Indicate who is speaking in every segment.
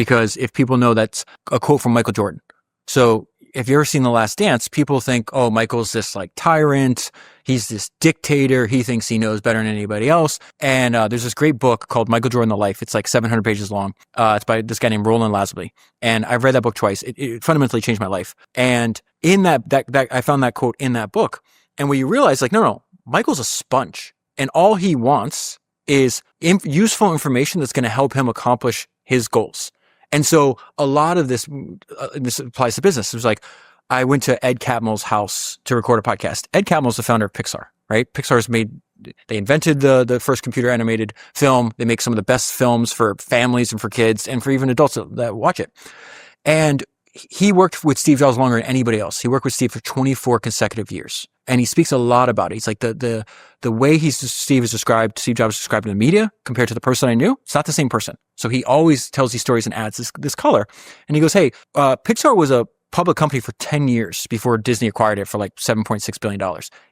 Speaker 1: because if people know that's a quote from Michael Jordan. So if you've ever seen The Last Dance, people think, oh, Michael's this like tyrant. He's this dictator. He thinks he knows better than anybody else. And there's this great book called Michael Jordan, The Life. It's like 700 pages long. It's by this guy named Roland Lasley. And I've read that book twice. It fundamentally changed my life. And in that I found that quote in that book. And where you realize like, no, Michael's a sponge. And all he wants is useful information that's going to help him accomplish his goals. And so a lot of this applies to business. It was like, I went to Ed Catmull's house to record a podcast. Ed Catmull's the founder of Pixar, right? They invented the first computer animated film. They make some of the best films for families and for kids and for even adults that watch it. And he worked with Steve Jobs longer than anybody else. He worked with Steve for 24 consecutive years. And he speaks a lot about it. He's like the way Steve Jobs is described in the media compared to the person I knew, it's not the same person. So he always tells these stories and adds this color. And he goes, hey, Pixar was a public company for 10 years before Disney acquired it for like $7.6 billion.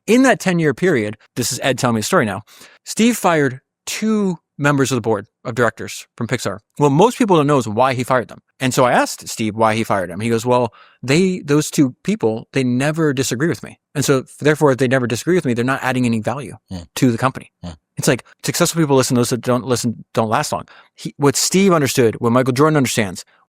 Speaker 1: In that 10-year period, this is Ed telling me the story now, Steve fired 2 members of the board of directors from Pixar. Well, most people don't know is why he fired them. And so I asked Steve why he fired them. He goes, well, those 2 people, they never disagree with me. And so therefore, if they never disagree with me, they're not adding any value to the company. It's like successful people listen, those that don't listen don't last long. What Steve understood, what Michael Jordan understands,